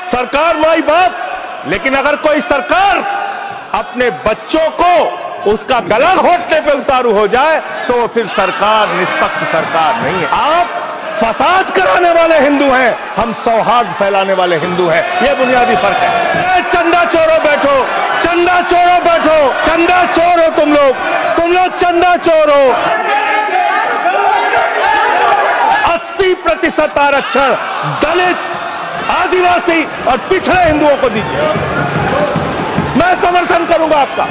सरकार माई बाप, लेकिन अगर कोई सरकार अपने बच्चों को उसका गला घोटने पे उतारू हो जाए तो फिर सरकार निष्पक्ष सरकार नहीं है। आप फसाद कराने वाले हिंदू हैं, हम सौहार्द फैलाने वाले हिंदू हैं, यह बुनियादी फर्क है। चंदा चोरो बैठो, चंदा चोरो बैठो, चंदा चोर हो तुम लोग चंदा चोर हो। 80% आरक्षण दलित, आदिवासी और पिछड़े हिंदुओं को दीजिए। मैं समर्थन करूंगा आपका,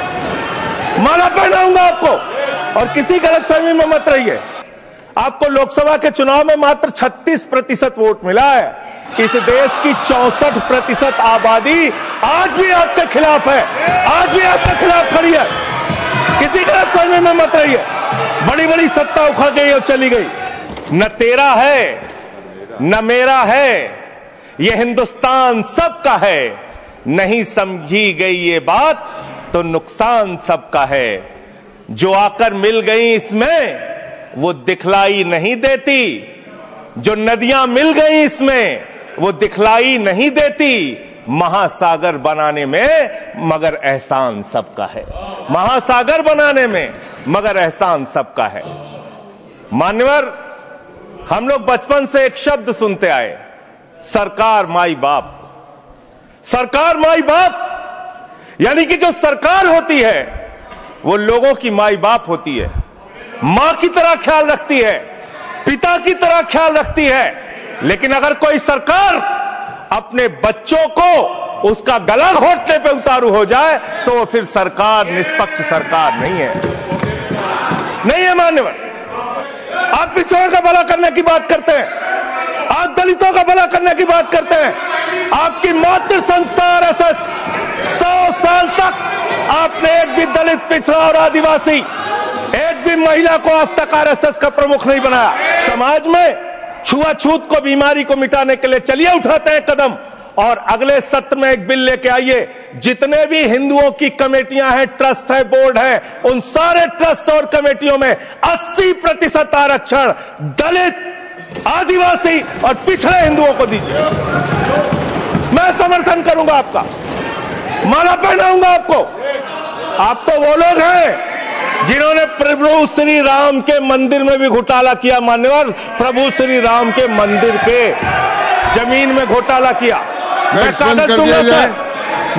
माला पहनाऊंगा आपको, और किसी गलतफहमी में मत रहिए। आपको लोकसभा के चुनाव में मात्र 36% वोट मिला है। इस देश की 64% आबादी आज भी आपके खिलाफ है, आज भी आपके खिलाफ खड़ी है। किसी गलतफहमी में मत रहिए। बड़ी बड़ी सत्ता उखड़ गई और चली गई। न तेरा है न मेरा है, ये हिंदुस्तान सबका है। नहीं समझी गई ये बात तो नुकसान सबका है। जो आकर मिल गई इसमें वो दिखलाई नहीं देती, जो नदियां मिल गई इसमें वो दिखलाई नहीं देती। महासागर बनाने में मगर एहसान सबका है, महासागर बनाने में मगर एहसान सबका है। मान्यवर, हम लोग बचपन से एक शब्द सुनते आए, सरकार माई बाप। सरकार माई बाप यानी कि जो सरकार होती है वो लोगों की माई बाप होती है, मां की तरह ख्याल रखती है, पिता की तरह ख्याल रखती है। लेकिन अगर कोई सरकार अपने बच्चों को उसका गला घोटने पे उतारू हो जाए तो फिर सरकार निष्पक्ष सरकार नहीं है, नहीं है। मान्यवर, आप पिछड़ों का भला करने की बात करते हैं, आप दलितों का भला करने की बात करते हैं। आपकी मातृ संस्था आरएसएस 100 साल तक आपने एक भी दलित, पिछड़ा और आदिवासी, एक भी महिला को आज तक आरएसएस का प्रमुख नहीं बनाया। समाज में छुआछूत को, बीमारी को मिटाने के लिए चलिए उठाते हैं कदम, और अगले सत्र में एक बिल लेके आइए। जितने भी हिंदुओं की कमेटियां हैं, ट्रस्ट है, बोर्ड है, उन सारे ट्रस्ट और कमेटियों में 80% आरक्षण दलित, आदिवासी और पिछड़े हिंदुओं को दीजिए। मैं समर्थन करूंगा आपका, माला पहनाऊंगा आपको। आप तो वो लोग हैं जिन्होंने प्रभु श्री राम के मंदिर में भी घोटाला किया। मान्यवर, प्रभु श्री राम के मंदिर के जमीन में घोटाला किया। मैं कागज दूंगा सर,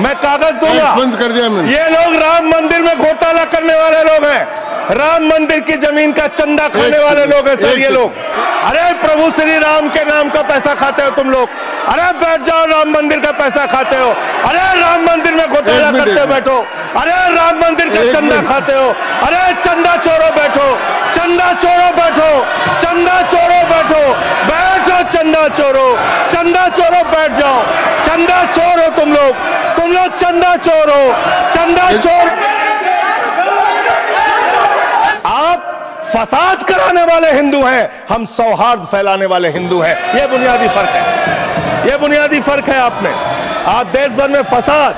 मैं कागज दूंगा। कर दिया मैंने। ये लोग राम मंदिर में घोटाला करने वाले लोग हैं, राम मंदिर की जमीन का चंदा खाने वाले लोग हैं सर ये लोग। अरे प्रभु श्री राम के नाम का पैसा खाते हो तुम लोग। अरे बैठ जाओ, राम मंदिर का पैसा खाते हो। अरे राम मंदिर में घोटाला करते बैठो। अरे राम मंदिर का चंदा खाते हो। अरे चंदा चोरो बैठो, चंदा चोरो बैठो, चंदा चोरो बैठो, बैठो चंदा चोरो, चंदा चोरो बैठ जाओ। चंदा चोर हो तुम लोग चंदा चोर हो, चंदा चोर। आप फसाद कराने वाले हिंदू हैं, हम सौहार्द फैलाने वाले हिंदू हैं। यह बुनियादी फर्क है, यह बुनियादी फर्क है। आप में, आप देश भर में फसाद,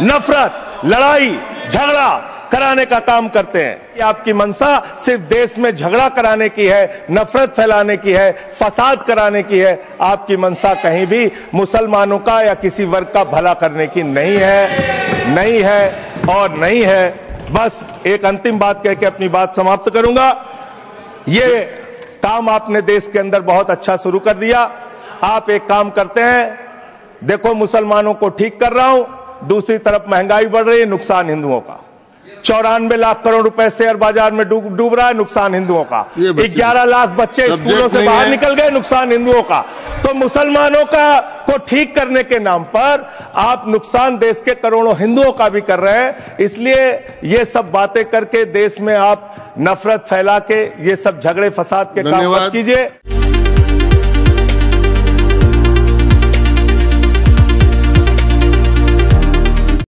नफरत, लड़ाई, झगड़ा कराने का काम करते हैं। ये आपकी मंशा सिर्फ देश में झगड़ा कराने की है, नफरत फैलाने की है, फसाद कराने की है। आपकी मंशा कहीं भी मुसलमानों का या किसी वर्ग का भला करने की नहीं है, नहीं है और नहीं है। बस एक अंतिम बात कह के अपनी बात समाप्त करूंगा। ये काम आपने देश के अंदर बहुत अच्छा शुरू कर दिया। आप एक काम करते हैं, देखो मुसलमानों को ठीक कर रहा हूं, दूसरी तरफ महंगाई बढ़ रही है, नुकसान हिंदुओं का। 94 लाख करोड़ रुपए शेयर बाजार में डूब रहा है, नुकसान हिंदुओं का। 11 लाख बच्चे स्कूलों से बाहर निकल गए, नुकसान हिंदुओं का। तो मुसलमानों का को ठीक करने के नाम पर आप नुकसान देश के करोड़ों हिंदुओं का भी कर रहे हैं। इसलिए ये सब बातें करके देश में आप नफरत फैला के ये सब झगड़े फसाद के काम मत कीजिए।